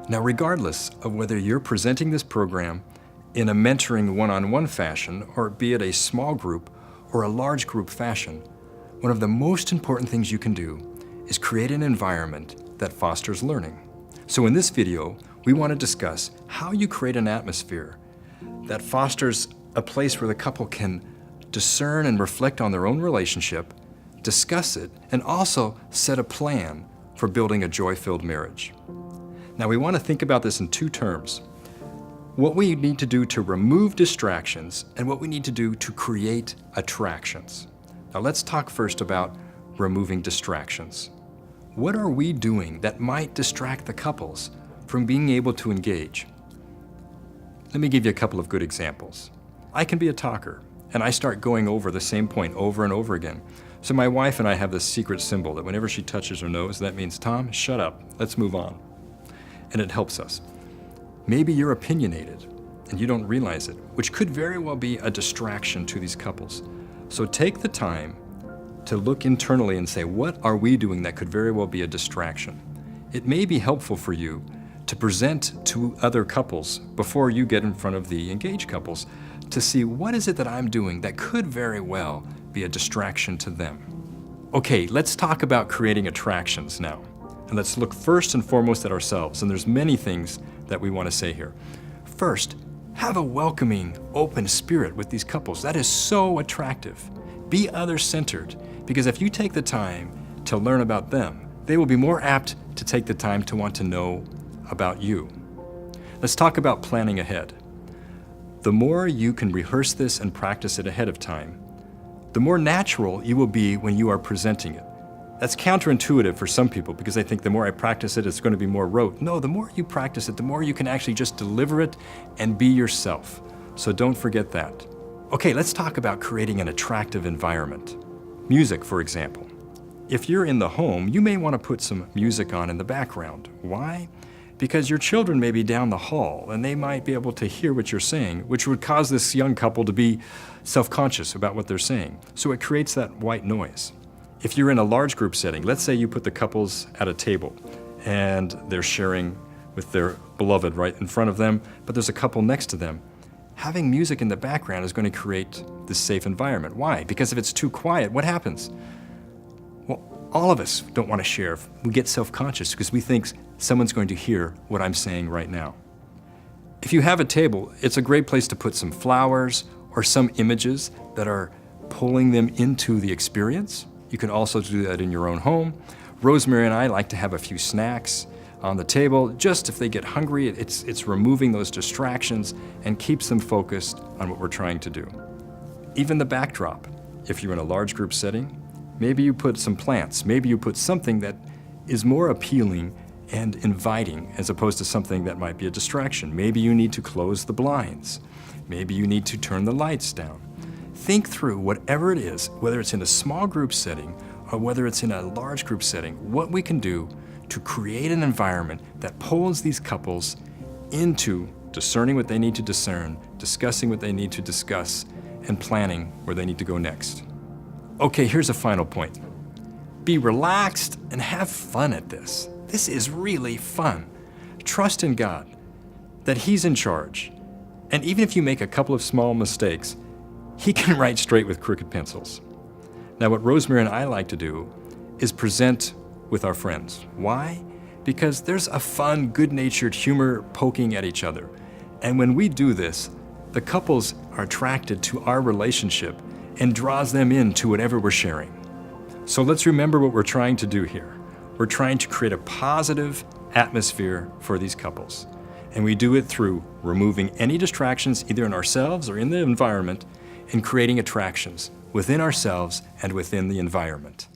Now, regardless of whether you're presenting this program in a mentoring one-on-one fashion, or be it a small group or a large group fashion, one of the most important things you can do is create an environment that fosters learning. So in this video, we want to discuss how you create an atmosphere that fosters a place where the couple can discern and reflect on their own relationship, discuss it, and also set a plan for building a joy-filled marriage. Now, we want to think about this in two terms: what we need to do to remove distractions and what we need to do to create attractions. Now, let's talk first about removing distractions. What are we doing that might distract the couples from being able to engage? Let me give you a couple of good examples. I can be a talker, and I start going over the same point over and over again. So my wife and I have this secret symbol that whenever she touches her nose, that means, Tom, shut up, let's move on. And it helps us. Maybe you're opinionated and you don't realize it, which could very well be a distraction to these couples. So take the time to look internally and say, what are we doing that could very well be a distraction? It may be helpful for you to present to other couples before you get in front of the engaged couples to see what is it that I'm doing that could very well be a distraction to them. Okay, let's talk about creating attractions now. And let's look first and foremost at ourselves. And there's many things that we want to say here. First, have a welcoming, open spirit with these couples. That is so attractive. Be other-centered, because if you take the time to learn about them, they will be more apt to take the time to want to know about you. Let's talk about planning ahead. The more you can rehearse this and practice it ahead of time, the more natural you will be when you are presenting it. That's counterintuitive for some people because they think the more I practice it, it's going to be more rote. No, the more you practice it, the more you can actually just deliver it and be yourself. So don't forget that. Okay, let's talk about creating an attractive environment. Music, for example. If you're in the home, you may want to put some music on in the background. Why? Because your children may be down the hall and they might be able to hear what you're saying, which would cause this young couple to be self-conscious about what they're saying. So it creates that white noise. If you're in a large group setting, let's say you put the couples at a table and they're sharing with their beloved right in front of them, but there's a couple next to them. Having music in the background is going to create this safe environment. Why? Because if it's too quiet, what happens? Well, all of us don't want to share. We get self-conscious because we think someone's going to hear what I'm saying right now. If you have a table, it's a great place to put some flowers or some images that are pulling them into the experience. You can also do that in your own home. Rosemary and I like to have a few snacks on the table. Just if they get hungry, it's removing those distractions and keeps them focused on what we're trying to do. Even the backdrop. If you're in a large group setting, maybe you put some plants. Maybe you put something that is more appealing and inviting as opposed to something that might be a distraction. Maybe you need to close the blinds. Maybe you need to turn the lights down. Think through whatever it is, whether it's in a small group setting or whether it's in a large group setting, what we can do to create an environment that pulls these couples into discerning what they need to discern, discussing what they need to discuss, and planning where they need to go next. Okay, here's a final point. Be relaxed and have fun at this. This is really fun. Trust in God that He's in charge. And even if you make a couple of small mistakes, He can write straight with crooked pencils. Now, what Rosemary and I like to do is present with our friends. Why? Because there's a fun, good-natured humor poking at each other. And when we do this, the couples are attracted to our relationship and draws them into whatever we're sharing. So let's remember what we're trying to do here. We're trying to create a positive atmosphere for these couples. And we do it through removing any distractions, either in ourselves or in the environment, and creating attractions within ourselves and within the environment.